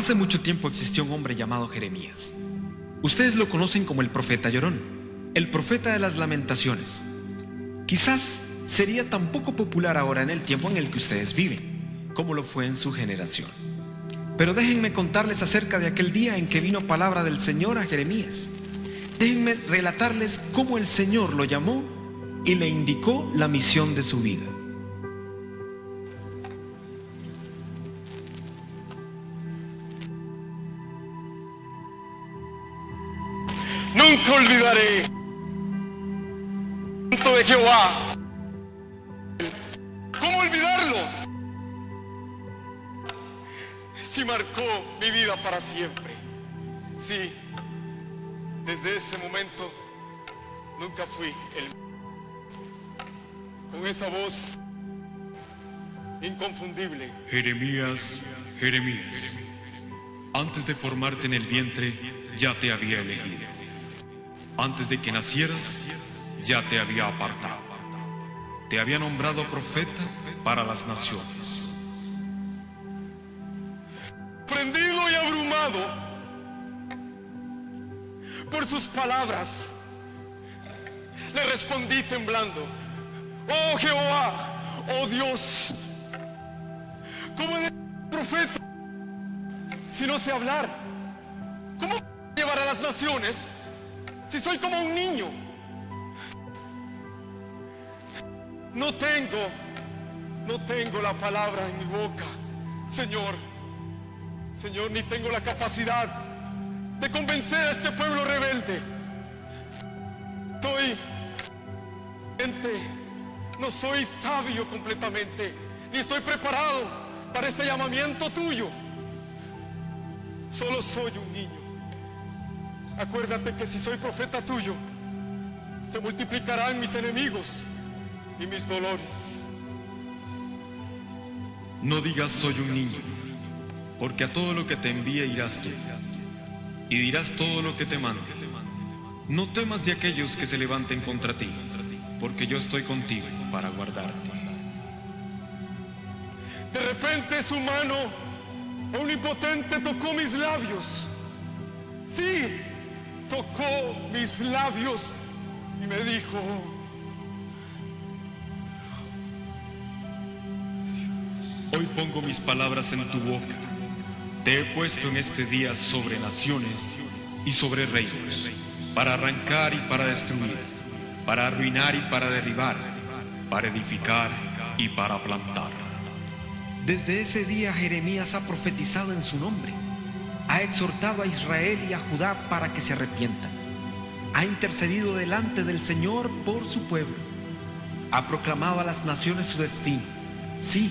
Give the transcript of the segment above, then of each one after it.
Hace mucho tiempo existió un hombre llamado Jeremías. Ustedes lo conocen como el profeta llorón, el profeta de las lamentaciones. Quizás sería tan poco popular ahora en el tiempo en el que ustedes viven, como lo fue en su generación. Pero déjenme contarles acerca de aquel día en que vino palabra del Señor a Jeremías. Déjenme relatarles cómo el Señor lo llamó y le indicó la misión de su vida. Nunca olvidaré el canto de Jehová. ¿Cómo olvidarlo? Si marcó mi vida para siempre. Sí, desde ese momento nunca fui el mismo. Con esa voz inconfundible. Jeremías, Jeremías, antes de formarte en el vientre ya te había elegido. Antes de que nacieras, ya te había apartado. Te había nombrado profeta para las naciones. Prendido y abrumado por sus palabras, le respondí temblando: oh Jehová, oh Dios, ¿cómo de profeta si no sé hablar? ¿Cómo llevar a las naciones si soy como un niño? No tengo la palabra en mi boca, Señor, ni tengo la capacidad de convencer a este pueblo rebelde. No soy sabio completamente, ni estoy preparado para este llamamiento tuyo. Solo soy un niño. Acuérdate que si soy profeta tuyo, se multiplicarán mis enemigos y mis dolores. No digas soy un niño, porque a todo lo que te envíe irás tú, y dirás todo lo que te mande. No temas de aquellos que se levanten contra ti, porque yo estoy contigo para guardarte. De repente su mano omnipotente tocó mis labios. Sí, tocó mis labios y me dijo: hoy pongo mis palabras en tu boca. Te he puesto en este día sobre naciones y sobre reinos, para arrancar y para destruir, para arruinar y para derribar, para edificar y para plantar. Desde ese día Jeremías ha profetizado en su nombre. Ha exhortado a Israel y a Judá para que se arrepientan. Ha intercedido delante del Señor por su pueblo. Ha proclamado a las naciones su destino. Sí,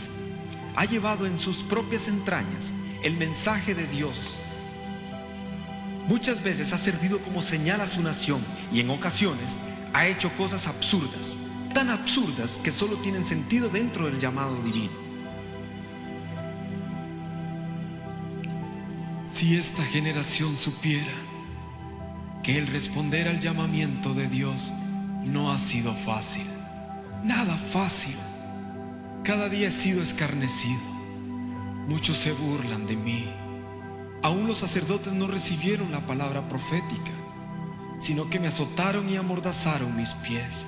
ha llevado en sus propias entrañas el mensaje de Dios. Muchas veces ha servido como señal a su nación y en ocasiones ha hecho cosas absurdas, tan absurdas que solo tienen sentido dentro del llamado divino. Si esta generación supiera que el responder al llamamiento de Dios no ha sido fácil, nada fácil. Cada día he sido escarnecido. Muchos se burlan de mí. Aún los sacerdotes no recibieron la palabra profética, sino que me azotaron y amordazaron mis pies.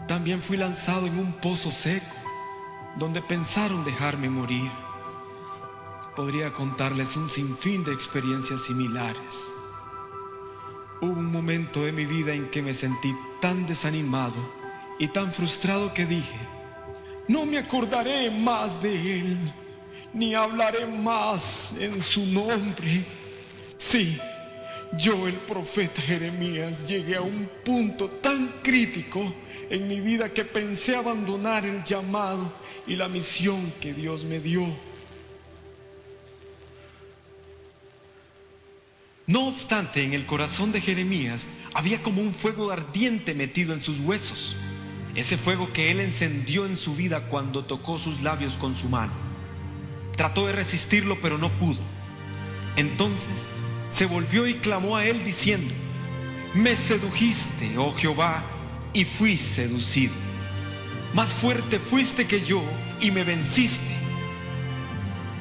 También fui lanzado en un pozo seco, donde pensaron dejarme morir. Podría contarles un sinfín de experiencias similares. Hubo un momento de mi vida en que me sentí tan desanimado y tan frustrado que dije: no me acordaré más de él, ni hablaré más en su nombre. Sí, yo, el profeta Jeremías, llegué a un punto tan crítico en mi vida que pensé abandonar el llamado y la misión que Dios me dio. No obstante, en el corazón de Jeremías había como un fuego ardiente metido en sus huesos. Ese fuego que él encendió en su vida cuando tocó sus labios con su mano. Trató de resistirlo, pero no pudo. Entonces se volvió y clamó a él diciendo: me sedujiste, oh Jehová, y fui seducido. Más fuerte fuiste que yo y me venciste.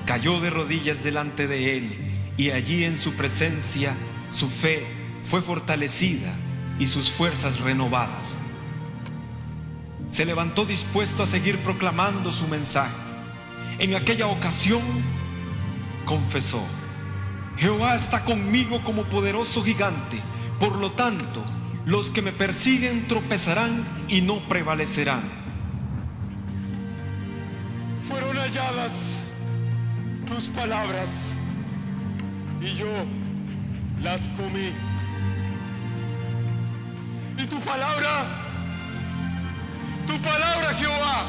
cayó de rodillas delante de él, y allí en su presencia su fe fue fortalecida y sus fuerzas renovadas. Se levantó dispuesto a seguir proclamando su mensaje. En aquella ocasión confesó: Jehová está conmigo como poderoso gigante, por lo tanto, los que me persiguen tropezarán y no prevalecerán. Fueron halladas tus palabras y yo las comí. Y tu palabra, Jehová,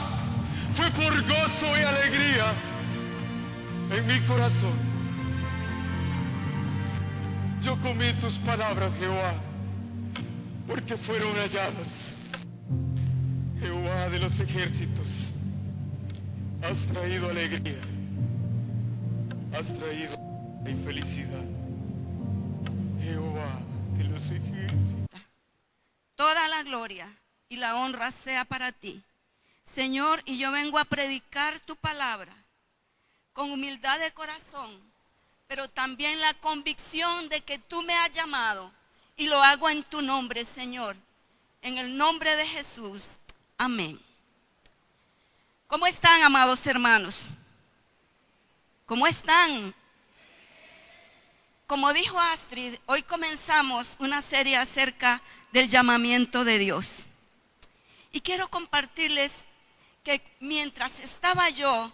fue por gozo y alegría en mi corazón. Yo comí tus palabras, Jehová, porque fueron halladas. Jehová de los ejércitos, has traído alegría, has traído y felicidad. Jehová de los ejércitos. Toda la gloria y la honra sea para ti, Señor, y yo vengo a predicar tu palabra con humildad de corazón, pero también la convicción de que tú me has llamado, y lo hago en tu nombre, Señor, en el nombre de Jesús. Amén. ¿Cómo están, amados hermanos? ¿Cómo están? Como dijo Astrid, hoy comenzamos una serie acerca del llamamiento de Dios. Y quiero compartirles que mientras estaba yo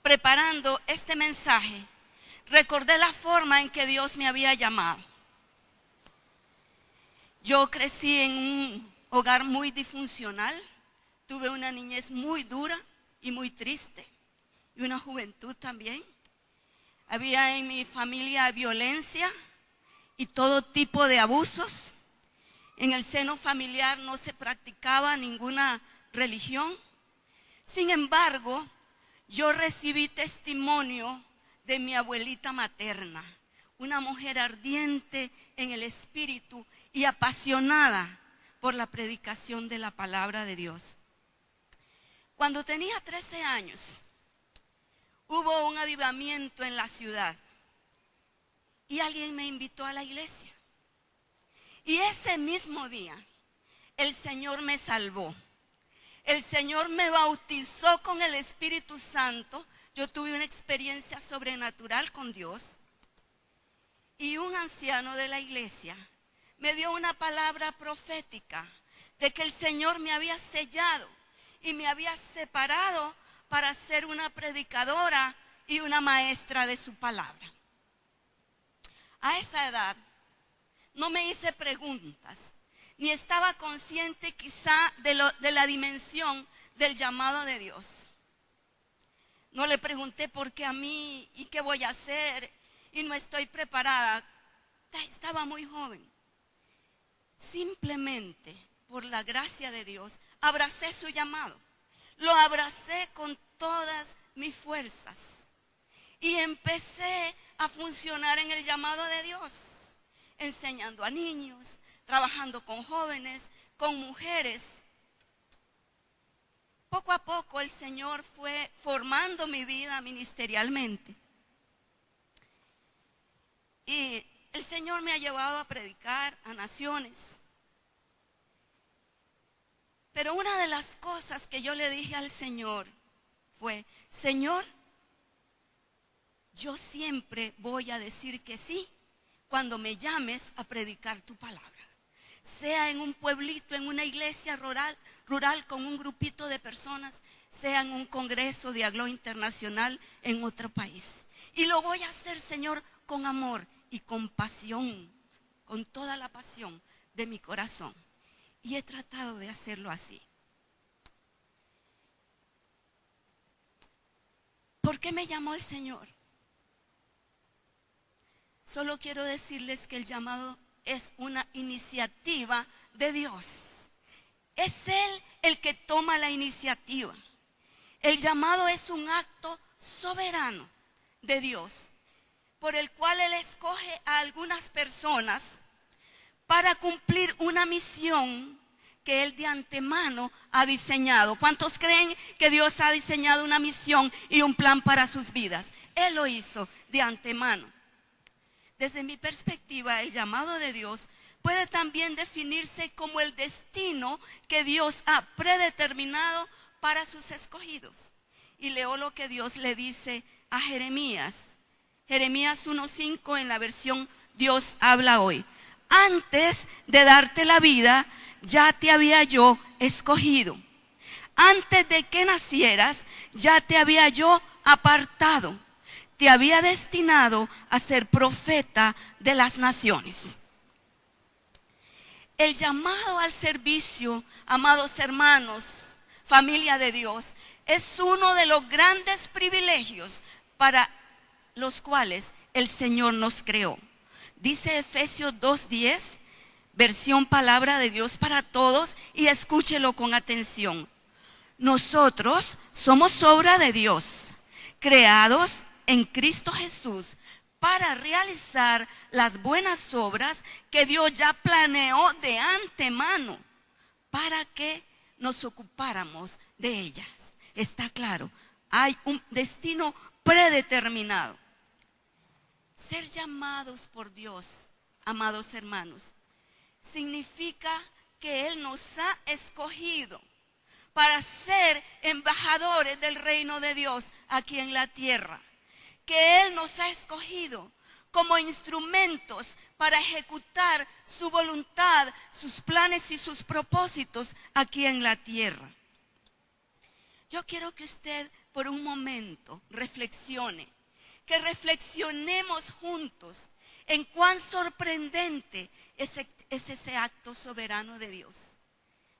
preparando este mensaje, recordé la forma en que Dios me había llamado. Yo crecí en un hogar muy disfuncional, tuve una niñez muy dura y muy triste, y una juventud también. Había en mi familia violencia y todo tipo de abusos. En el seno familiar no se practicaba ninguna religión. Sin embargo, yo recibí testimonio de mi abuelita materna, una mujer ardiente en el espíritu y apasionada por la predicación de la palabra de Dios. Cuando tenía 13 años, hubo un avivamiento en la ciudad y alguien me invitó a la iglesia. Y ese mismo día, el Señor me salvó. El Señor me bautizó con el Espíritu Santo. Yo tuve una experiencia sobrenatural con Dios. Y un anciano de la iglesia me dio una palabra profética de que el Señor me había sellado y me había separado para ser una predicadora y una maestra de su palabra. A esa edad no me hice preguntas, ni estaba consciente quizá de la dimensión del llamado de Dios. No le pregunté por qué a mí y qué voy a hacer y no estoy preparada. Estaba muy joven. Simplemente por la gracia de Dios abracé su llamado. Lo abracé con todas mis fuerzas y empecé a funcionar en el llamado de Dios, enseñando a niños, trabajando con jóvenes, con mujeres. Poco a poco el Señor fue formando mi vida ministerialmente. Y el Señor me ha llevado a predicar a naciones. Pero una de las cosas que yo le dije al Señor fue: Señor, yo siempre voy a decir que sí cuando me llames a predicar tu palabra. Sea en un pueblito, en una iglesia rural con un grupito de personas, sea en un congreso de Aglo Internacional en otro país. Y lo voy a hacer, Señor, con amor y con pasión, con toda la pasión de mi corazón. Y he tratado de hacerlo así. ¿Por qué me llamó el Señor? Solo quiero decirles que el llamado es una iniciativa de Dios. Es Él el que toma la iniciativa. El llamado es un acto soberano de Dios, por el cual Él escoge a algunas personas para cumplir una misión que Él de antemano ha diseñado. ¿Cuántos creen que Dios ha diseñado una misión y un plan para sus vidas? Él lo hizo de antemano. Desde mi perspectiva, el llamado de Dios puede también definirse como el destino que Dios ha predeterminado para sus escogidos. Y leo lo que Dios le dice a Jeremías. Jeremías 1:5 en la versión Dios habla hoy. Antes de darte la vida, ya te había yo escogido. Antes de que nacieras, ya te había yo apartado. Te había destinado a ser profeta de las naciones. El llamado al servicio, amados hermanos, familia de Dios, es uno de los grandes privilegios para los cuales el Señor nos creó. Dice Efesios 2:10, versión palabra de Dios para todos, y escúchelo con atención. Nosotros somos obra de Dios, creados en Cristo Jesús para realizar las buenas obras que Dios ya planeó de antemano para que nos ocupáramos de ellas. Está claro, hay un destino predeterminado. Ser llamados por Dios, amados hermanos, significa que Él nos ha escogido para ser embajadores del reino de Dios aquí en la tierra. Que Él nos ha escogido como instrumentos para ejecutar su voluntad, sus planes y sus propósitos aquí en la tierra. Yo quiero que usted por un momento reflexione, que reflexionemos juntos en cuán sorprendente es ese acto soberano de Dios.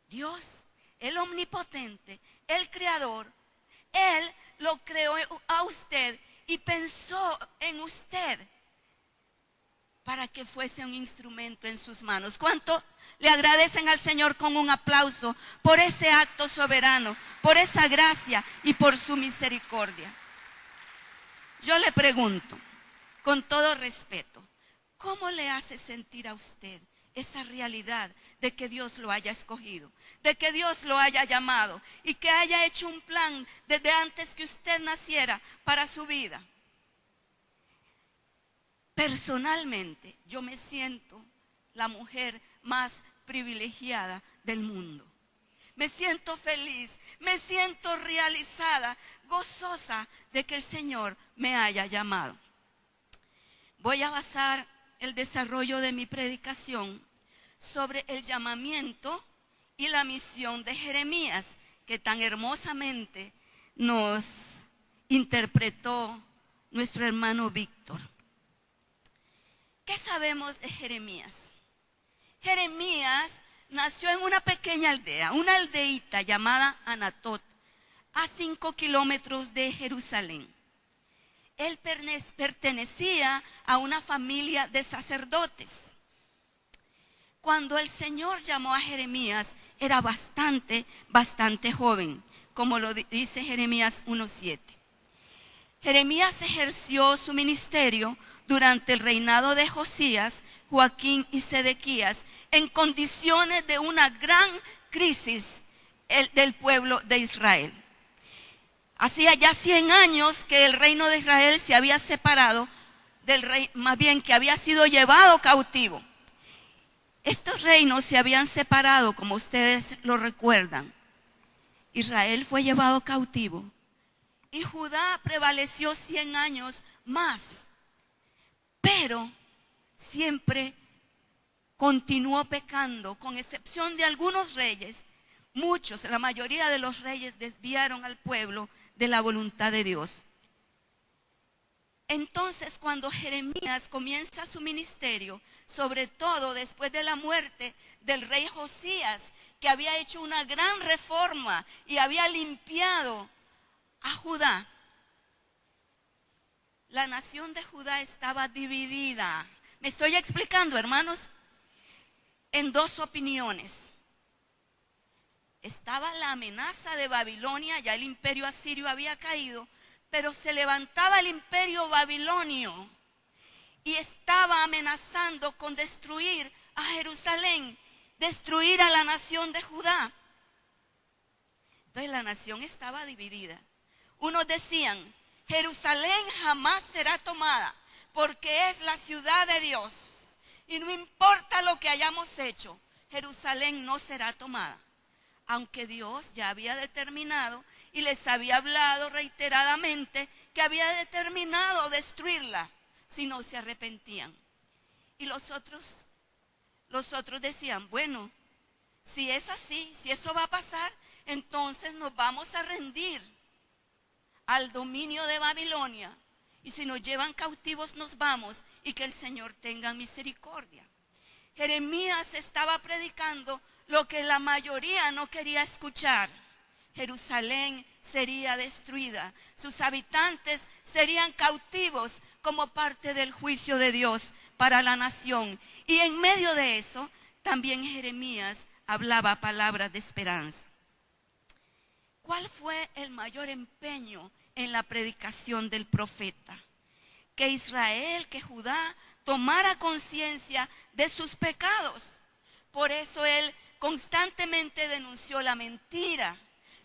Dios, el omnipotente, el creador, Él lo creó a usted y pensó en usted para que fuese un instrumento en sus manos. ¿Cuánto le agradecen al Señor con un aplauso por ese acto soberano, por esa gracia y por su misericordia? Yo le pregunto, con todo respeto, ¿cómo le hace sentir a usted esa realidad de que Dios lo haya escogido, de que Dios lo haya llamado y que haya hecho un plan desde antes que usted naciera para su vida? Personalmente, yo me siento la mujer más privilegiada del mundo. Me siento feliz, me siento realizada, gozosa de que el Señor me haya llamado. Voy a basar el desarrollo de mi predicación sobre el llamamiento y la misión de Jeremías, que tan hermosamente nos interpretó nuestro hermano Víctor. ¿Qué sabemos de Jeremías? Jeremías nació en una pequeña aldea, una aldeíta llamada Anatot, a 5 kilómetros de Jerusalén. Él pertenecía a una familia de sacerdotes. Cuando el Señor llamó a Jeremías, era bastante joven, como lo dice Jeremías 1:7. Jeremías ejerció su ministerio durante el reinado de Josías, Joaquín y Sedequías, en condiciones de una gran crisis del pueblo de Israel. Hacía ya 100 años que el reino de Israel se había separado del rey, más bien que había sido llevado cautivo. Estos reinos se habían separado, como ustedes lo recuerdan. Israel fue llevado cautivo y Judá prevaleció 100 años más, pero siempre continuó pecando, con excepción de algunos reyes. Muchos, la mayoría de los reyes desviaron al pueblo de la voluntad de Dios. Entonces, cuando Jeremías comienza su ministerio, sobre todo después de la muerte del rey Josías, que había hecho una gran reforma y había limpiado a Judá, la nación de Judá estaba dividida. ¿Me estoy explicando, hermanos? En dos opiniones. Estaba la amenaza de Babilonia, ya el imperio asirio había caído, pero se levantaba el imperio babilonio y estaba amenazando con destruir a Jerusalén. destruir a la nación de Judá. Entonces la nación estaba dividida. Unos decían, Jerusalén jamás será tomada porque es la ciudad de Dios. Y no importa lo que hayamos hecho, Jerusalén no será tomada. Aunque Dios ya había determinado y les había hablado reiteradamente que había determinado destruirla si no se arrepentían. Y los otros decían, bueno, si es así, si eso va a pasar, entonces nos vamos a rendir al dominio de Babilonia. Y si nos llevan cautivos nos vamos y que el Señor tenga misericordia. Jeremías estaba predicando lo que la mayoría no quería escuchar. Jerusalén sería destruida, sus habitantes serían cautivos como parte del juicio de Dios para la nación. Y en medio de eso, también Jeremías hablaba palabras de esperanza. ¿Cuál fue el mayor empeño en la predicación del profeta? Que Israel, que Judá tomara conciencia de sus pecados. Por eso él constantemente denunció la mentira,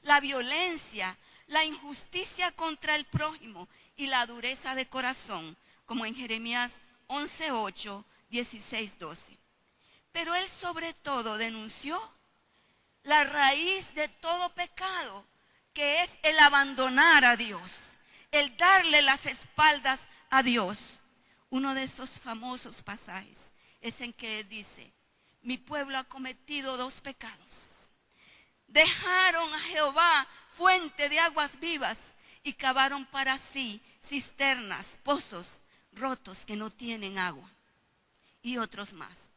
la violencia, la injusticia contra el prójimo y la dureza de corazón, como en Jeremías 11:8, 16:12. Pero él sobre todo denunció la raíz de todo pecado, que es el abandonar a Dios, el darle las espaldas a Dios. Uno de esos famosos pasajes es en que él dice, mi pueblo ha cometido 2 pecados. Dejaron a Jehová fuente de aguas vivas y cavaron para sí cisternas, pozos rotos que no tienen agua. Y otros más.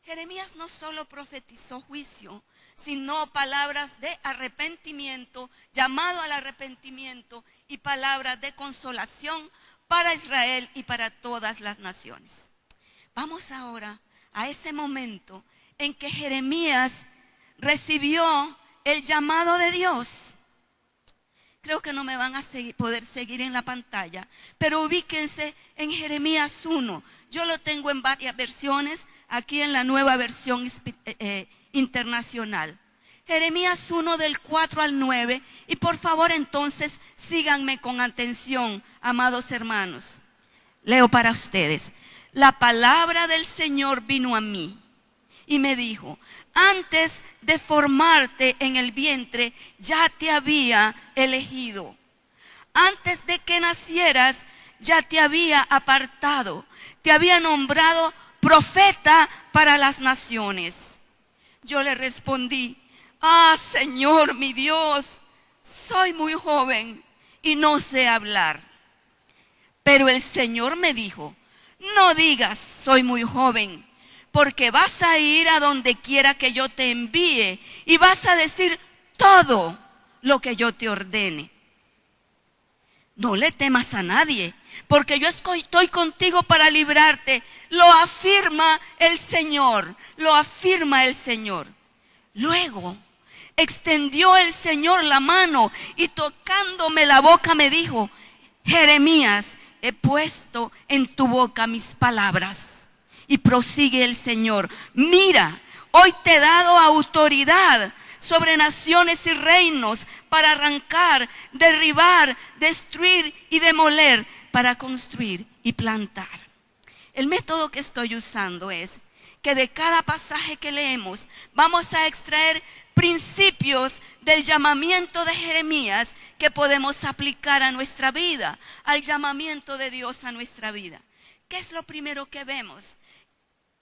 Jeremías no solo profetizó juicio, sino palabras de arrepentimiento, llamado al arrepentimiento y palabras de consolación para Israel y para todas las naciones. Vamos ahora a ese momento en que Jeremías recibió el llamado de Dios. Creo que no me van a poder seguir en la pantalla, pero ubíquense en Jeremías 1. Yo lo tengo en varias versiones, aquí en la nueva versión internacional. Jeremías 1 del 4 al 9. Y por favor entonces síganme con atención, amados hermanos. Leo para ustedes. La palabra del Señor vino a mí y me dijo, antes de formarte en el vientre ya te había elegido. Antes de que nacieras ya te había apartado. Te había nombrado profeta para las naciones. Yo le respondí, Señor mi Dios, soy muy joven y no sé hablar. Pero el Señor me dijo, no digas soy muy joven, porque vas a ir a donde quiera que yo te envíe y vas a decir todo lo que yo te ordene. No le temas a nadie, porque yo estoy contigo para librarte. Lo afirma el Señor, lo afirma el Señor. Luego extendió el Señor la mano y tocándome la boca me dijo, Jeremías, he puesto en tu boca mis palabras. Y prosigue el Señor, mira, hoy te he dado autoridad sobre naciones y reinos para arrancar, derribar, destruir y demoler, para construir y plantar. El método que estoy usando es que de cada pasaje que leemos vamos a extraer principios del llamamiento de Jeremías que podemos aplicar a nuestra vida, al llamamiento de Dios a nuestra vida. ¿Qué es lo primero que vemos?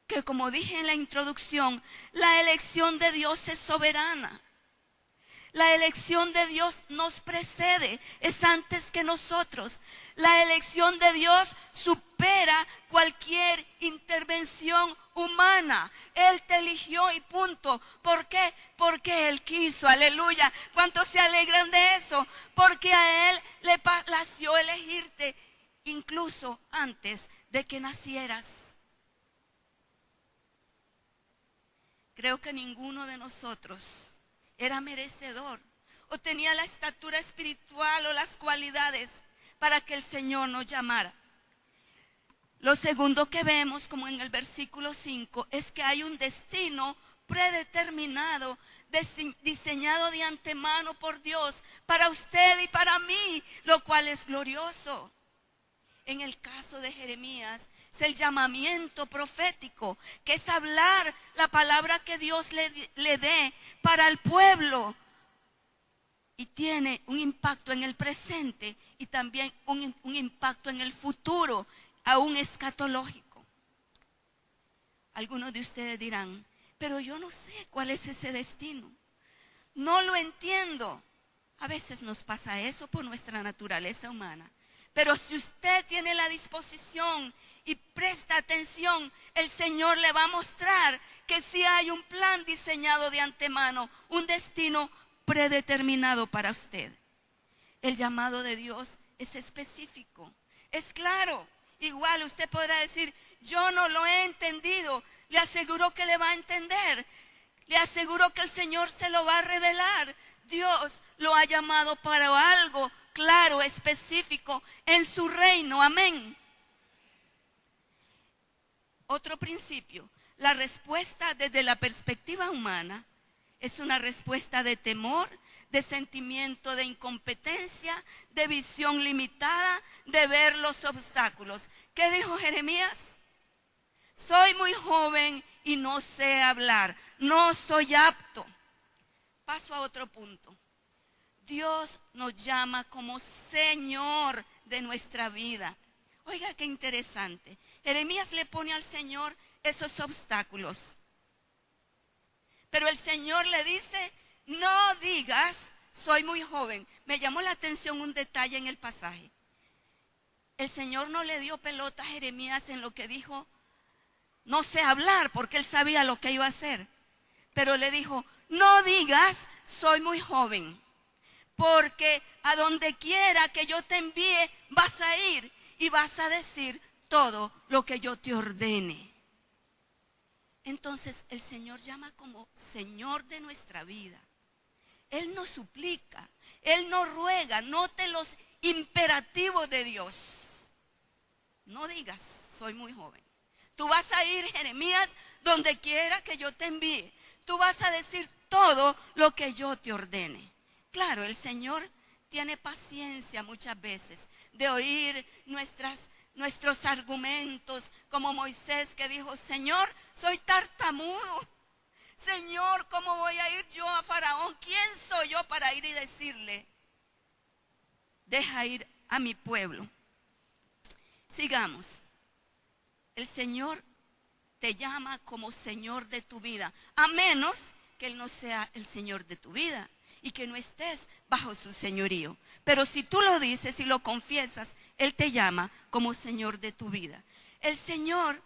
Que como dije en la introducción, la elección de Dios es soberana. La elección de Dios nos precede, es antes que nosotros. La elección de Dios supera cualquier intervención humana. Él te eligió y punto. ¿Por qué? Porque Él quiso, aleluya. ¿Cuántos se alegran de eso? Porque a Él le plació elegirte incluso antes de que nacieras. Creo que ninguno de nosotros era merecedor o tenía la estatura espiritual o las cualidades para que el Señor nos llamara. Lo segundo que vemos, como en el versículo 5, es que hay un destino predeterminado, diseñado de antemano por Dios para usted y para mí, lo cual es glorioso. En el caso de Jeremías, es el llamamiento profético, que es hablar la palabra que Dios le dé para el pueblo. Y tiene un impacto en el presente y también un impacto en el futuro, aún escatológico. Algunos de ustedes dirán, pero yo no sé cuál es ese destino. No lo entiendo. A veces nos pasa eso por nuestra naturaleza humana. Pero si usted tiene la disposición y presta atención, el Señor le va a mostrar que sí hay un plan diseñado de antemano, un destino predeterminado para usted. El llamado de Dios es específico, es claro. Igual usted podrá decir, yo no lo he entendido. Le aseguro que le va a entender. Le aseguro que el Señor se lo va a revelar. Dios lo ha llamado para algo claro, específico en su reino. Amén. Otro principio, la respuesta desde la perspectiva humana es una respuesta de temor, de sentimiento de incompetencia, de visión limitada, de ver los obstáculos. ¿Qué dijo Jeremías? Soy muy joven y no sé hablar, no soy apto. Paso a otro punto. Dios nos llama como Señor de nuestra vida. Oiga, qué interesante. Jeremías le pone al Señor esos obstáculos. Pero el Señor le dice, no digas, soy muy joven. Me llamó la atención un detalle en el pasaje. El Señor no le dio pelota a Jeremías en lo que dijo, no sé hablar, porque él sabía lo que iba a hacer. Pero le dijo, no digas, soy muy joven. Porque a donde quiera que yo te envíe, vas a ir y vas a decir todo lo que yo te ordene. Entonces el Señor llama como Señor de nuestra vida. Él nos suplica, Él nos ruega. Note los imperativos de Dios. No digas, soy muy joven. Tú vas a ir, Jeremías, donde quiera que yo te envíe. Tú vas a decir todo lo que yo te ordene. Claro, el Señor tiene paciencia muchas veces de oír nuestros argumentos, como Moisés que dijo, Señor, soy tartamudo. Señor, ¿cómo voy a ir yo a Faraón? ¿Quién soy yo para ir y decirle, deja ir a mi pueblo? Sigamos. El Señor te llama como Señor de tu vida, a menos que Él no sea el Señor de tu vida y que no estés bajo su señorío. Pero si tú lo dices y lo confiesas, Él te llama como Señor de tu vida. El Señor,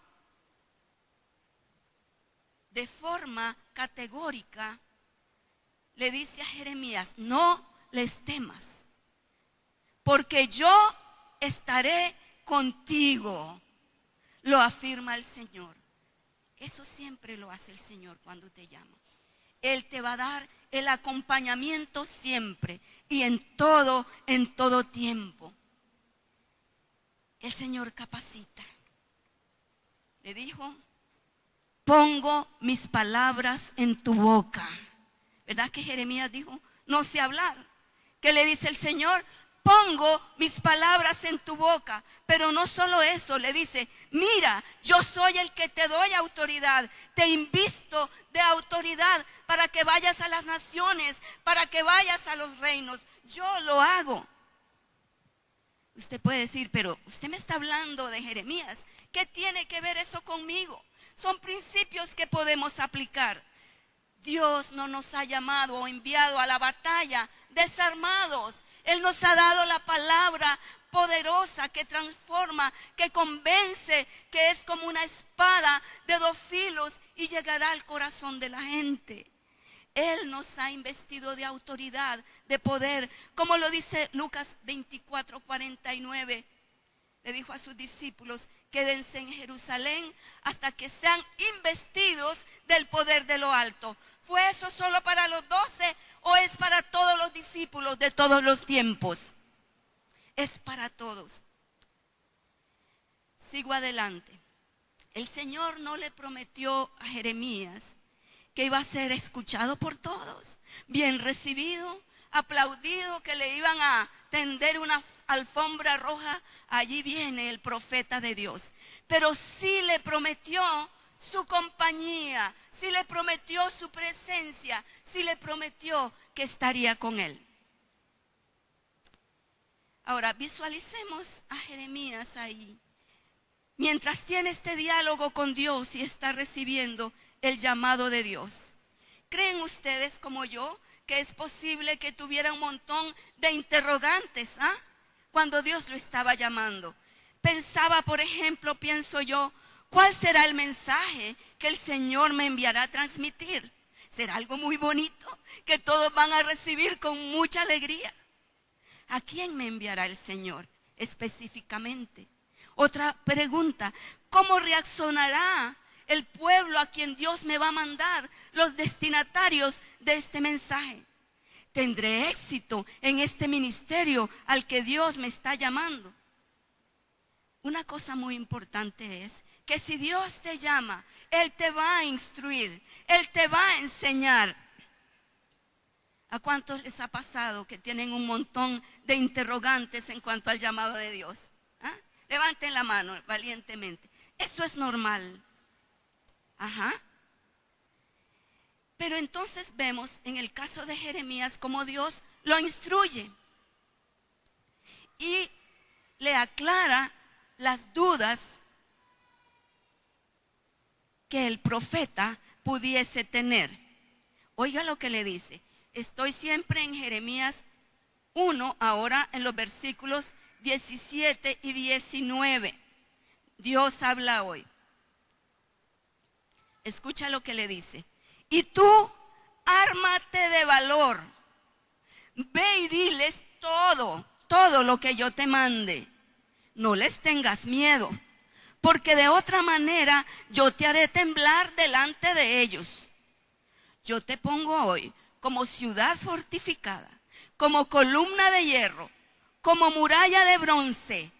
de forma categórica, le dice a Jeremías, no les temas, porque yo estaré contigo, lo afirma el Señor. Eso siempre lo hace el Señor cuando te llama. Él te va a dar el acompañamiento siempre y en todo tiempo. El Señor capacita. Le dijo, pongo mis palabras en tu boca. ¿Verdad que Jeremías dijo, no sé hablar? ¿Qué le dice el Señor? Pongo mis palabras en tu boca. Pero no solo eso, le dice, mira, yo soy el que te doy autoridad. Te invisto de autoridad para que vayas a las naciones, para que vayas a los reinos. Yo lo hago. Usted puede decir, pero usted me está hablando de Jeremías. ¿Qué tiene que ver eso conmigo? Son principios que podemos aplicar. Dios no nos ha llamado o enviado a la batalla desarmados. Él nos ha dado la palabra poderosa que transforma, que convence, que es como una espada de dos filos y llegará al corazón de la gente. Él nos ha investido de autoridad, de poder, como lo dice Lucas 24:49. Le dijo a sus discípulos, quédense en Jerusalén hasta que sean investidos del poder de lo alto. ¿Fue eso solo para los 12 o es para todos los discípulos de todos los tiempos? Es para todos. Sigo adelante. El Señor no le prometió a Jeremías que iba a ser escuchado por todos, bien recibido, aplaudido, que le iban a tender una alfombra roja. Allí viene el profeta de Dios. Pero sí le prometió su compañía, sí le prometió su presencia, sí le prometió que estaría con él. Ahora visualicemos a Jeremías ahí, mientras tiene este diálogo con Dios y está recibiendo el llamado de Dios. ¿Creen ustedes como yo que es posible que tuviera un montón de interrogantes cuando Dios lo estaba llamando? Pensaba, por ejemplo, pienso yo, ¿cuál será el mensaje que el Señor me enviará a transmitir? ¿Será algo muy bonito que todos van a recibir con mucha alegría? ¿A quién me enviará el Señor específicamente? Otra pregunta, ¿cómo reaccionará el pueblo a quien Dios me va a mandar, los destinatarios de este mensaje? ¿Tendré éxito en este ministerio al que Dios me está llamando? Una cosa muy importante es que si Dios te llama, Él te va a instruir, Él te va a enseñar. ¿A cuántos les ha pasado que tienen un montón de interrogantes en cuanto al llamado de Dios? Levanten la mano valientemente. Eso es normal. Pero entonces vemos en el caso de Jeremías cómo Dios lo instruye y le aclara las dudas que el profeta pudiese tener. Oiga lo que le dice. Estoy siempre en Jeremías 1, ahora en los versículos 17 y 19. Dios habla hoy. Escucha lo que le dice. Y tú, ármate de valor. Ve y diles todo lo que yo te mande. No les tengas miedo, porque de otra manera yo te haré temblar delante de ellos. Yo te pongo hoy como ciudad fortificada, como columna de hierro, como muralla de bronce,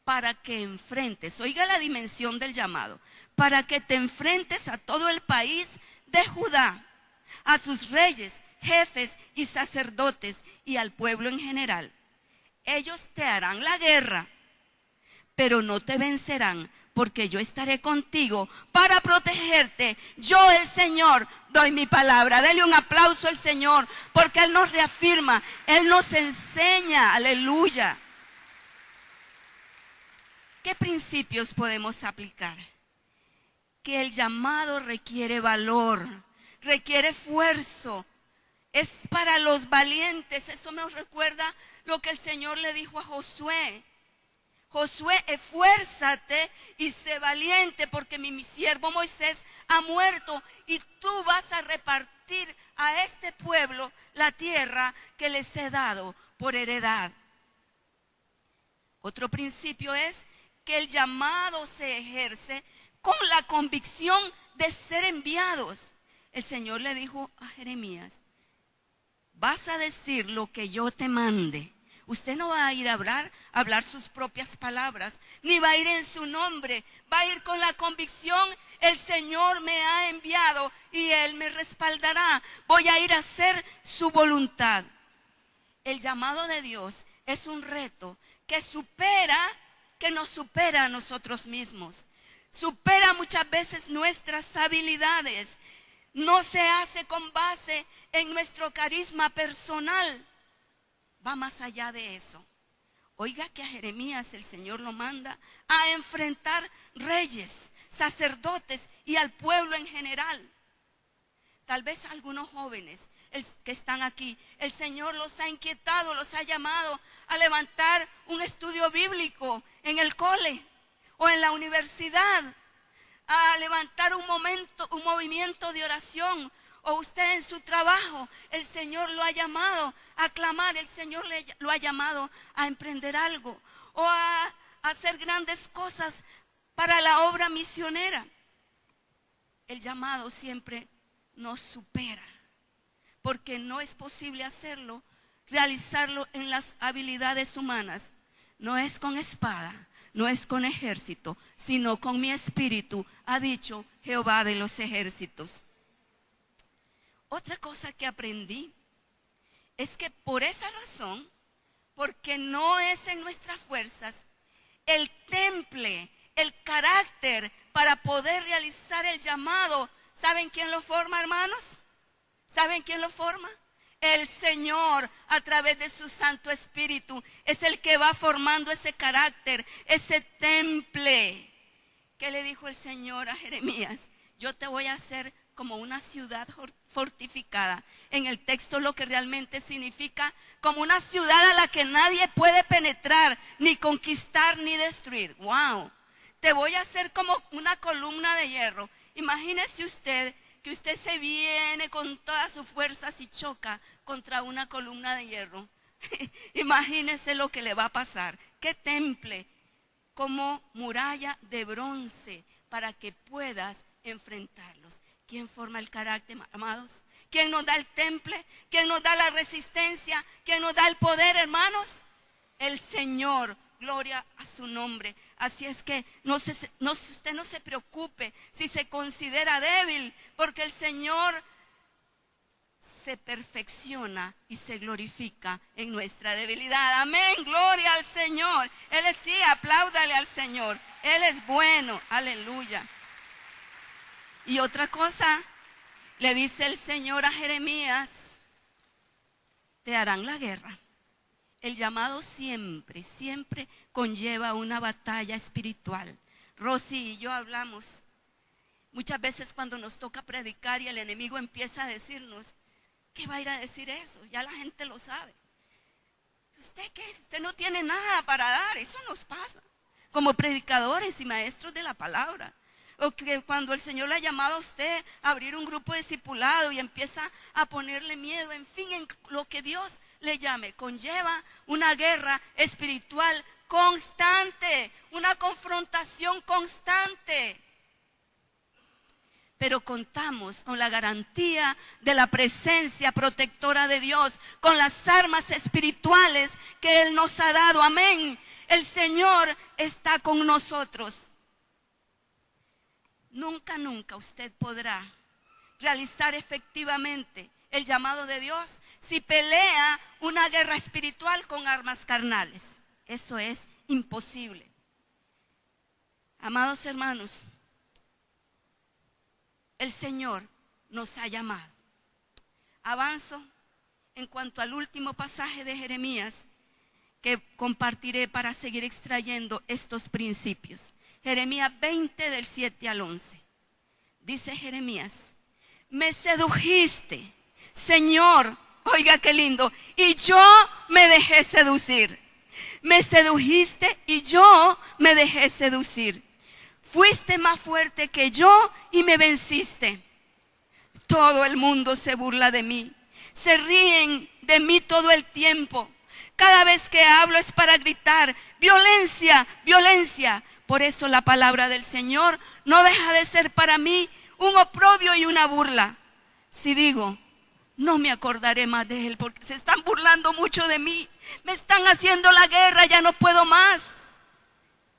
para que enfrentes, oiga la dimensión del llamado, para que te enfrentes a todo el país de Judá, a sus reyes, jefes y sacerdotes y al pueblo en general. Ellos te harán la guerra, pero no te vencerán, porque yo estaré contigo para protegerte. Yo, el Señor, doy mi palabra. Dele un aplauso al Señor, porque Él nos reafirma, Él nos enseña. Aleluya. ¿Qué principios podemos aplicar? Que el llamado requiere valor, requiere esfuerzo. Es para los valientes. Eso me recuerda lo que el Señor le dijo a Josué. Josué, esfuérzate y sé valiente, porque mi siervo Moisés ha muerto y tú vas a repartir a este pueblo la tierra que les he dado por heredad. Otro principio es que el llamado se ejerce con la convicción de ser enviados. El Señor le dijo a Jeremías, vas a decir lo que yo te mande. Usted no va a ir a hablar sus propias palabras, ni va a ir en su nombre, va a ir con la convicción, el Señor me ha enviado y Él me respaldará. Voy a ir a hacer su voluntad. El llamado de Dios es un reto que nos supera a nosotros mismos. Supera muchas veces nuestras habilidades. No se hace con base en nuestro carisma personal. Va más allá de eso. Oiga que a Jeremías el Señor lo manda a enfrentar reyes, sacerdotes y al pueblo en general. Tal vez algunos jóvenes que están aquí, el Señor los ha inquietado, los ha llamado a levantar un estudio bíblico en el cole o en la universidad, a levantar un movimiento de oración. O usted en su trabajo, el Señor lo ha llamado a clamar, el Señor lo ha llamado a emprender algo o a hacer grandes cosas para la obra misionera. El llamado siempre nos supera, porque no es posible realizarlo en las habilidades humanas. No es con espada, no es con ejército, sino con mi espíritu, ha dicho Jehová de los ejércitos. Otra cosa que aprendí es que por esa razón, porque no es en nuestras fuerzas, el temple, el carácter para poder realizar el llamado, ¿saben quién lo forma, hermanos? ¿Saben quién lo forma? El Señor, a través de su Santo Espíritu, es el que va formando ese carácter, ese temple. ¿Qué le dijo el Señor a Jeremías? Yo te voy a hacer como una ciudad fortificada. En el texto lo que realmente significa como una ciudad a la que nadie puede penetrar, ni conquistar, ni destruir. ¡Wow! Te voy a hacer como una columna de hierro. Imagínese usted que usted se viene con todas sus fuerzas y choca contra una columna de hierro. Imagínese lo que le va a pasar. ¿Qué temple? Como muralla de bronce para que puedas enfrentarlos. ¿Quién forma el carácter, amados? ¿Quién nos da el temple? ¿Quién nos da la resistencia? ¿Quién nos da el poder, hermanos? El Señor. Gloria a su nombre. Así es que usted no se preocupe si se considera débil, porque el Señor se perfecciona y se glorifica en nuestra debilidad. Amén, gloria al Señor. Él es, sí, apláudale al Señor. Él es bueno, aleluya. Y otra cosa, le dice el Señor a Jeremías, te harán la guerra. El llamado siempre, siempre conlleva una batalla espiritual. Rosy y yo hablamos muchas veces cuando nos toca predicar y el enemigo empieza a decirnos, ¿qué va a ir a decir eso? Ya la gente lo sabe. ¿Usted qué? Usted no tiene nada para dar. Eso nos pasa como predicadores y maestros de la palabra. O que cuando el Señor le ha llamado a usted a abrir un grupo discipulado y empieza a ponerle miedo, en fin, en lo que Dios le llame, conlleva una guerra espiritual constante, una confrontación constante. Pero contamos con la garantía de la presencia protectora de Dios, con las armas espirituales que Él nos ha dado. Amén. El Señor está con nosotros. Nunca, nunca usted podrá realizar efectivamente el llamado de Dios si pelea una guerra espiritual con armas carnales. Eso es imposible. Amados hermanos, el Señor nos ha llamado. Avanzo en cuanto al último pasaje de Jeremías que compartiré para seguir extrayendo estos principios. Jeremías 20 del 7 al 11. Dice Jeremías, me sedujiste, Señor, oiga qué lindo, y yo me dejé seducir. Me sedujiste y yo me dejé seducir. Fuiste más fuerte que yo y me venciste. Todo el mundo se burla de mí. Se ríen de mí todo el tiempo. Cada vez que hablo es para gritar, violencia, violencia. Por eso la palabra del Señor no deja de ser para mí un oprobio y una burla. Si digo, no me acordaré más de Él porque se están burlando mucho de mí. Me están haciendo la guerra, ya no puedo más.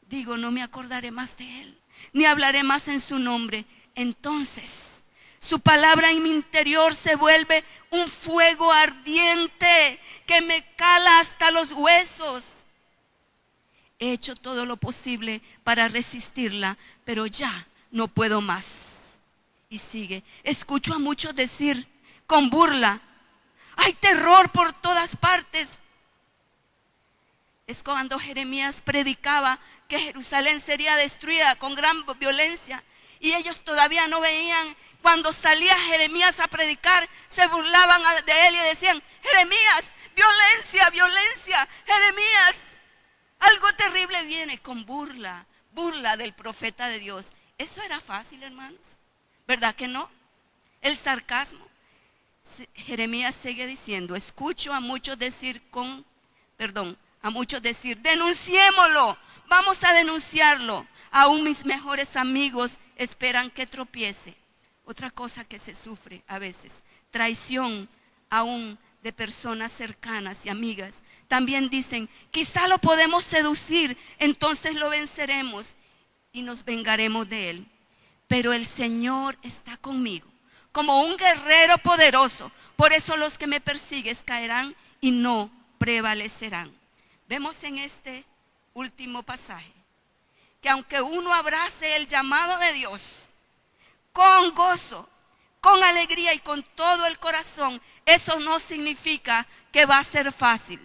Digo, no me acordaré más de Él, ni hablaré más en su nombre. Entonces, su palabra en mi interior se vuelve un fuego ardiente que me cala hasta los huesos. He hecho todo lo posible para resistirla, pero ya no puedo más. Y sigue, escucho a muchos decir con burla, hay terror por todas partes. Es cuando Jeremías predicaba que Jerusalén sería destruida con gran violencia. Y ellos todavía no veían. Cuando salía Jeremías a predicar, se burlaban de él y decían, Jeremías, violencia, violencia, Jeremías. Algo terrible viene con burla, burla del profeta de Dios. Eso era fácil, hermanos. ¿Verdad que no? El sarcasmo. Jeremías sigue diciendo, escucho a muchos decir denunciémoslo, vamos a denunciarlo. Aún mis mejores amigos esperan que tropiece. Otra cosa que se sufre a veces, traición aún de personas cercanas y amigas. También dicen, quizá lo podemos seducir, entonces lo venceremos y nos vengaremos de él. Pero el Señor está conmigo, como un guerrero poderoso. Por eso los que me persiguen caerán y no prevalecerán. Vemos en este último pasaje que aunque uno abrace el llamado de Dios con gozo, con alegría y con todo el corazón, eso no significa que va a ser fácil.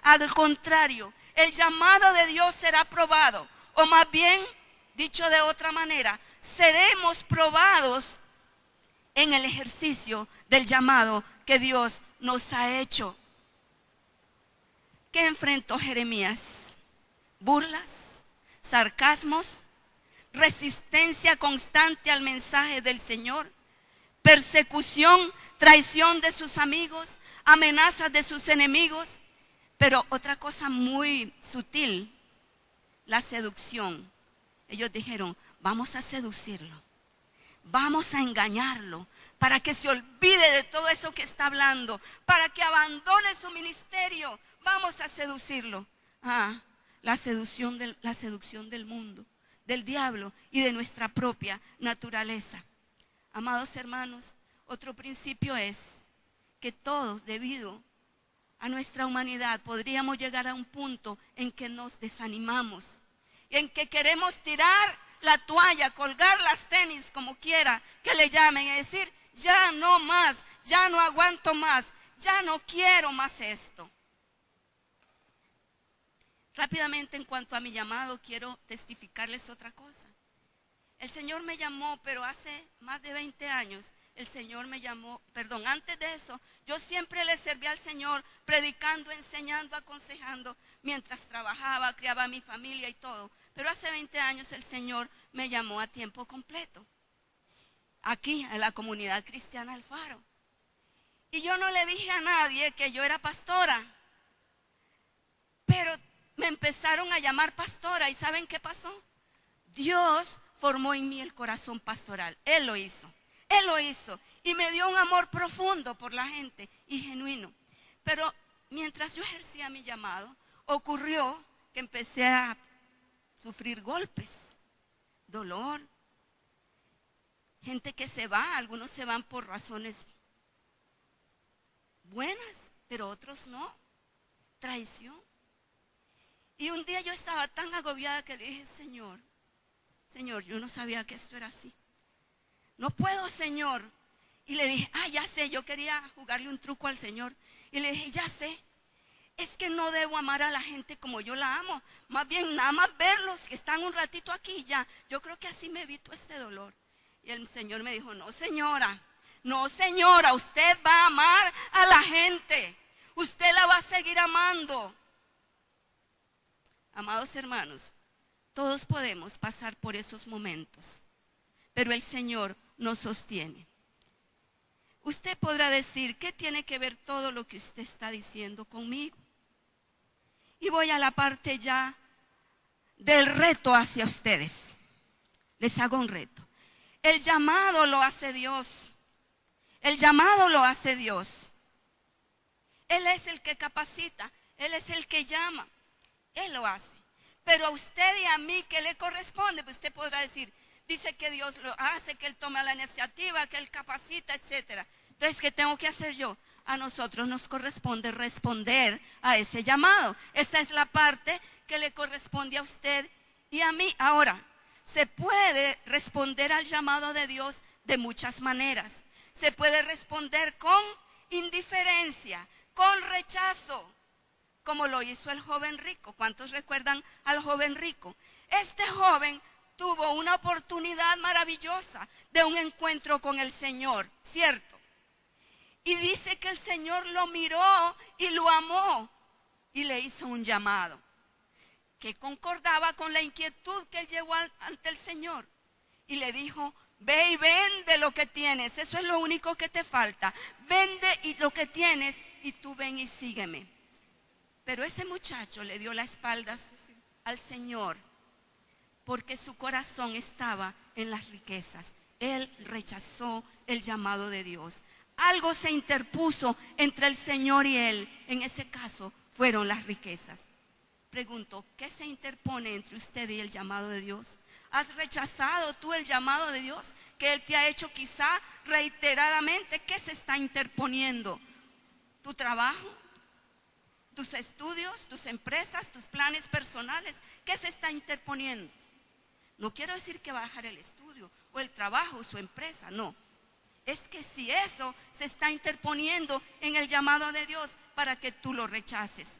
Al contrario, el llamado de Dios será probado, o más bien, dicho de otra manera, seremos probados en el ejercicio del llamado que Dios nos ha hecho. ¿Qué enfrentó Jeremías? Burlas, sarcasmos, resistencia constante al mensaje del Señor, persecución, traición de sus amigos, amenazas de sus enemigos. Pero otra cosa muy sutil, la seducción. Ellos dijeron, vamos a seducirlo, vamos a engañarlo, para que se olvide de todo eso que está hablando, para que abandone su ministerio, vamos a seducirlo. La seducción del mundo, del diablo y de nuestra propia naturaleza. Amados hermanos, otro principio es que todos, debido a nuestra humanidad, podríamos llegar a un punto en que nos desanimamos, en que queremos tirar la toalla, colgar las tenis, como quiera que le llamen, y decir, ya no más, ya no aguanto más, ya no quiero más esto. Rápidamente, en cuanto a mi llamado, quiero testificarles otra cosa. El Señor me llamó, pero hace más de 20 años, el Señor me llamó, antes de eso, yo siempre le serví al Señor, predicando, enseñando, aconsejando, mientras trabajaba, criaba a mi familia y todo. Pero hace 20 años el Señor me llamó a tiempo completo, aquí en la comunidad cristiana El Faro. Y yo no le dije a nadie que yo era pastora, pero me empezaron a llamar pastora. ¿Y saben qué pasó? Dios formó en mí el corazón pastoral. Él lo hizo. Él lo hizo y me dio un amor profundo por la gente y genuino. Pero mientras yo ejercía mi llamado, ocurrió que empecé a sufrir golpes, dolor. Gente que se va, algunos se van por razones buenas, pero otros no. Traición. Y un día yo estaba tan agobiada que le dije, Señor, yo no sabía que esto era así. No puedo, Señor. Y le dije, ya sé, yo quería jugarle un truco al Señor. Y le dije, ya sé, es que no debo amar a la gente como yo la amo. Más bien, nada más verlos que están un ratito aquí y ya. Yo creo que así me evito este dolor. Y el Señor me dijo, no, señora, usted va a amar a la gente. Usted la va a seguir amando. Amados hermanos, todos podemos pasar por esos momentos, pero el Señor nos sostiene. Usted podrá decir, ¿qué tiene que ver todo lo que usted está diciendo conmigo? Y voy a la parte ya del reto hacia ustedes. Les hago un reto. El llamado lo hace Dios. El llamado lo hace Dios. Él es el que capacita, Él es el que llama. Él lo hace. Pero a usted y a mí, ¿qué le corresponde? Pues usted podrá decir, dice que Dios lo hace, que Él toma la iniciativa, que Él capacita, etc. Entonces, ¿qué tengo que hacer yo? A nosotros nos corresponde responder a ese llamado. Esa es la parte que le corresponde a usted y a mí. Ahora, se puede responder al llamado de Dios de muchas maneras. Se puede responder con indiferencia, con rechazo, como lo hizo el joven rico. ¿Cuántos recuerdan al joven rico? Este joven tuvo una oportunidad maravillosa de un encuentro con el Señor, ¿cierto? Y dice que el Señor lo miró y lo amó y le hizo un llamado que concordaba con la inquietud que él llevó ante el Señor. Y le dijo, ve y vende lo que tienes, eso es lo único que te falta. Vende lo que tienes y tú ven y sígueme. Pero ese muchacho le dio las espaldas al Señor porque su corazón estaba en las riquezas. Él rechazó el llamado de Dios. Algo se interpuso entre el Señor y él. En ese caso fueron las riquezas. Pregunto, ¿qué se interpone entre usted y el llamado de Dios? ¿Has rechazado tú el llamado de Dios que Él te ha hecho quizá reiteradamente? ¿Qué se está interponiendo? ¿Tu trabajo? ¿Tus estudios? ¿Tus empresas? ¿Tus planes personales? ¿Qué se está interponiendo? No quiero decir que va a dejar el estudio o el trabajo o su empresa, no. Es que si eso se está interponiendo en el llamado de Dios para que tú lo rechaces.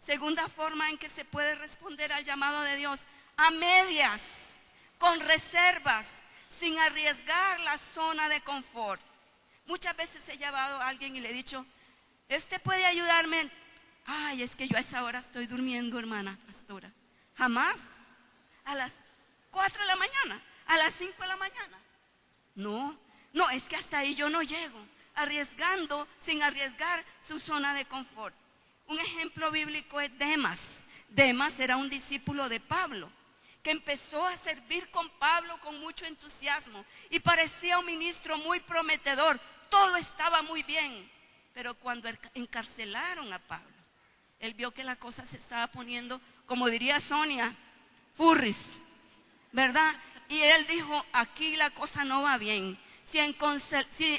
Segunda forma en que se puede responder al llamado de Dios: a medias, con reservas, sin arriesgar la zona de confort. Muchas veces he llevado a alguien y le he dicho: ¿usted puede ayudarme? Ay, es que yo a esa hora estoy durmiendo, hermana pastora. Jamás. A las 4 de la mañana, a las 5 de la mañana. No, es que hasta ahí yo no llego, arriesgando sin arriesgar su zona de confort. Un ejemplo bíblico es Demas. Demas era un discípulo de Pablo, que empezó a servir con Pablo con mucho entusiasmo y parecía un ministro muy prometedor. Todo estaba muy bien, pero cuando encarcelaron a Pablo, él vio que la cosa se estaba poniendo, como diría Sonia, furris, ¿verdad? Y él dijo: aquí la cosa no va bien. Si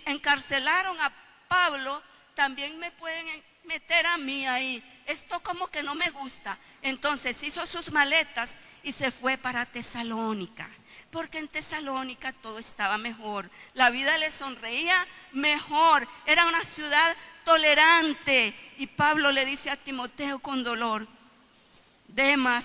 encarcelaron a Pablo, también me pueden meter a mí ahí. Esto como que no me gusta. Entonces hizo sus maletas y se fue para Tesalónica, porque en Tesalónica todo estaba mejor, la vida le sonreía mejor, era una ciudad tolerante. Y Pablo le dice a Timoteo con dolor: Demas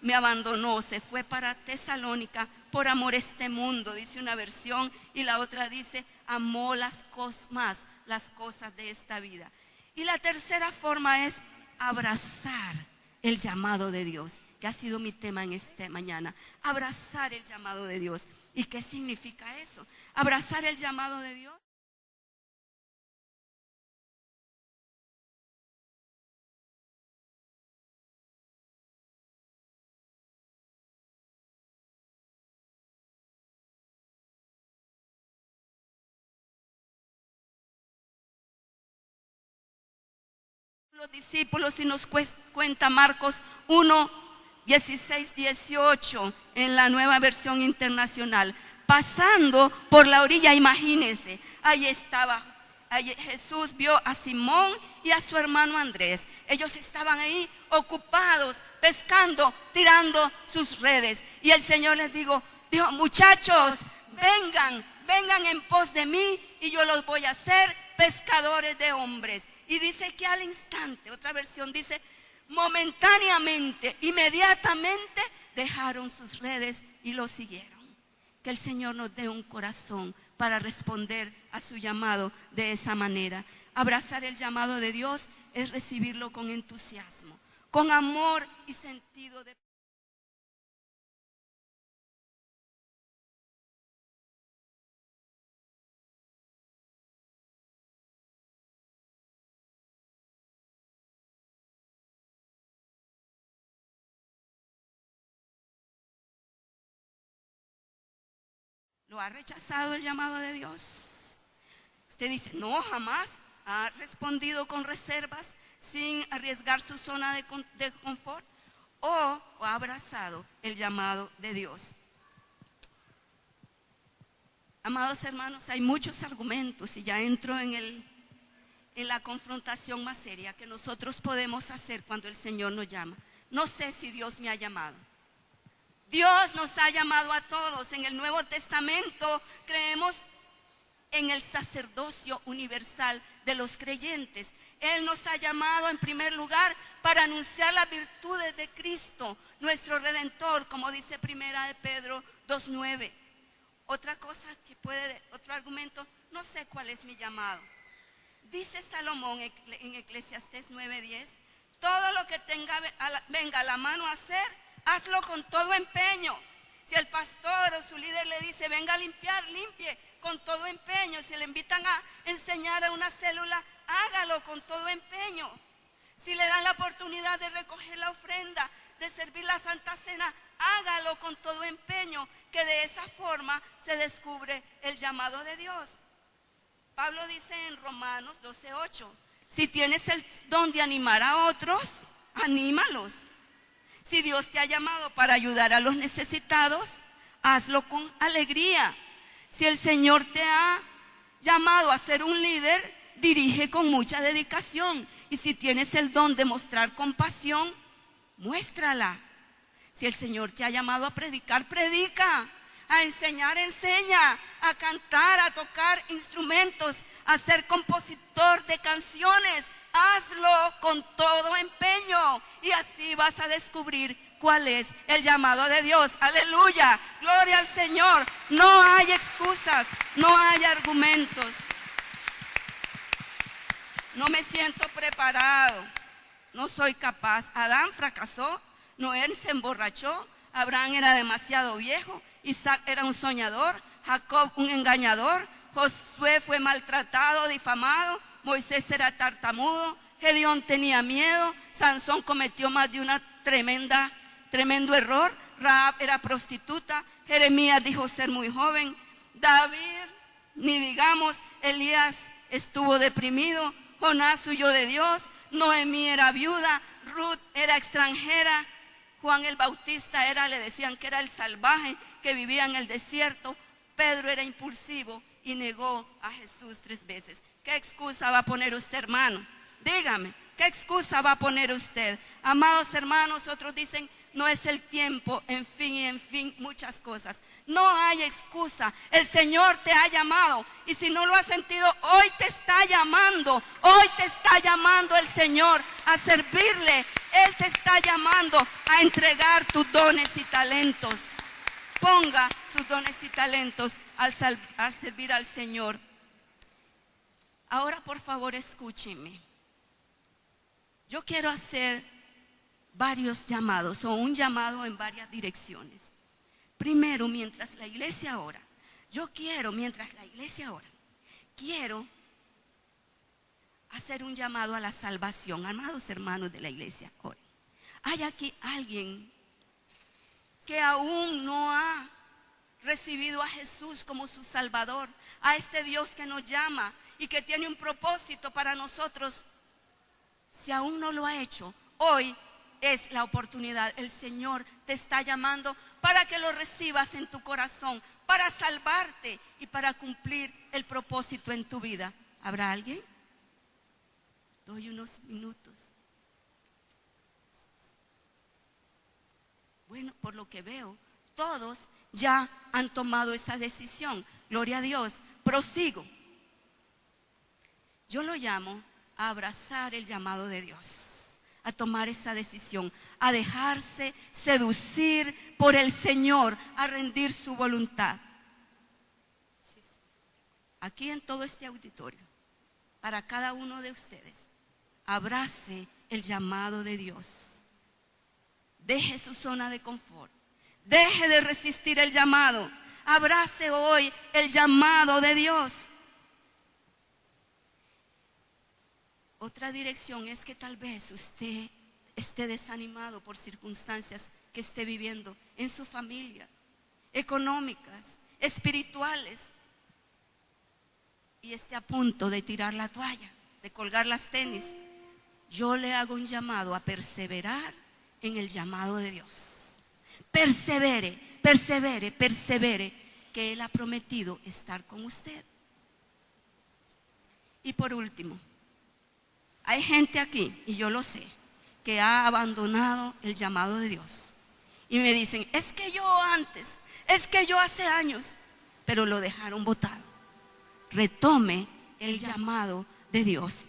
me abandonó, se fue para Tesalónica por amor a este mundo, dice una versión, y la otra dice: amó las cosas de esta vida. Y la tercera forma es abrazar el llamado de Dios, que ha sido mi tema en esta mañana. Abrazar el llamado de Dios. ¿Y qué significa eso? Abrazar el llamado de Dios. Los discípulos, y nos cuenta Marcos 1, 16, 18 en la Nueva Versión Internacional. Pasando por la orilla, imagínense, allí estaba, allí Jesús vio a Simón y a su hermano Andrés. Ellos estaban ahí ocupados, pescando, tirando sus redes. Y el Señor les dijo: muchachos, vengan en pos de mí y yo los voy a hacer pescadores de hombres. Y dice que al instante, otra versión dice, momentáneamente, inmediatamente dejaron sus redes y lo siguieron. Que el Señor nos dé un corazón para responder a su llamado de esa manera. Abrazar el llamado de Dios es recibirlo con entusiasmo, con amor y sentido de... ¿Lo ha rechazado el llamado de Dios? Usted dice: no, jamás. ¿Ha respondido con reservas sin arriesgar su zona de confort? ¿O ha abrazado el llamado de Dios? Amados hermanos, hay muchos argumentos, y ya entro en la confrontación más seria que nosotros podemos hacer cuando el Señor nos llama. No sé si Dios me ha llamado. Dios nos ha llamado a todos. En el Nuevo Testamento creemos en el sacerdocio universal de los creyentes. Él nos ha llamado en primer lugar para anunciar las virtudes de Cristo, nuestro Redentor, como dice Primera de Pedro 2:9. Otra cosa otro argumento: no sé cuál es mi llamado. Dice Salomón en Eclesiastés 9:10: todo lo que venga a la mano a hacer, hazlo con todo empeño. Si el pastor o su líder le dice: venga a limpiar, limpie con todo empeño. Si le invitan a enseñar a una célula, hágalo con todo empeño. Si le dan la oportunidad de recoger la ofrenda, de servir la Santa Cena, hágalo con todo empeño, que de esa forma se descubre el llamado de Dios. Pablo dice en Romanos 12:8: si tienes el don de animar a otros, anímalos. Si Dios te ha llamado para ayudar a los necesitados, hazlo con alegría. Si el Señor te ha llamado a ser un líder, dirige con mucha dedicación. Y si tienes el don de mostrar compasión, muéstrala. Si el Señor te ha llamado a predicar, predica. A enseñar, enseña. A cantar, a tocar instrumentos, a ser compositor de canciones. Hazlo con todo empeño y así vas a descubrir cuál es el llamado de Dios. Aleluya, gloria al Señor. No hay excusas, no hay argumentos. No me siento preparado, no soy capaz. Adán fracasó, Noé se emborrachó, Abraham era demasiado viejo, Isaac era un soñador, Jacob un engañador, Josué fue maltratado, difamado, Moisés era tartamudo, Gedeón tenía miedo, Sansón cometió más de una tremendo error, Rahab era prostituta, Jeremías dijo ser muy joven, David, ni digamos, Elías estuvo deprimido, Jonás huyó de Dios, Noemí era viuda, Ruth era extranjera, Juan el Bautista le decían que era el salvaje que vivía en el desierto, Pedro era impulsivo y negó a Jesús 3 veces. ¿Qué excusa va a poner usted, hermano? Dígame, ¿qué excusa va a poner usted? Amados hermanos, otros dicen, no es el tiempo, en fin, muchas cosas. No hay excusa. El Señor te ha llamado. Y si no lo has sentido, hoy te está llamando. Hoy te está llamando el Señor a servirle. Él te está llamando a entregar tus dones y talentos. Ponga sus dones y talentos al servir al Señor. Ahora, por favor, escúchenme. Yo quiero hacer varios llamados o un llamado en varias direcciones. Primero, mientras la iglesia ora, quiero hacer un llamado a la salvación. Amados hermanos de la iglesia, oren. Hay aquí alguien que aún no ha recibido a Jesús como su Salvador, a este Dios que nos llama y que tiene un propósito para nosotros. Si aún no lo ha hecho, hoy es la oportunidad. El Señor te está llamando para que lo recibas en tu corazón, para salvarte y para cumplir el propósito en tu vida. ¿Habrá alguien? Doy unos minutos. Bueno, por lo que veo, todos ya han tomado esa decisión. Gloria a Dios. Prosigo. Yo lo llamo a abrazar el llamado de Dios, a tomar esa decisión, a dejarse seducir por el Señor, a rendir su voluntad. Aquí en todo este auditorio, para cada uno de ustedes, abrace el llamado de Dios. Deje su zona de confort, deje de resistir el llamado, abrace hoy el llamado de Dios. Otra dirección es que tal vez usted esté desanimado por circunstancias que esté viviendo en su familia, económicas, espirituales, y esté a punto de tirar la toalla, de colgar las tenis. Yo le hago un llamado a perseverar en el llamado de Dios. Persevere, persevere, persevere, que Él ha prometido estar con usted. Y por último, hay gente aquí, y yo lo sé, que ha abandonado el llamado de Dios. Y me dicen, es que yo antes, es que yo hace años, pero lo dejaron botado. Retome el llamado de Dios.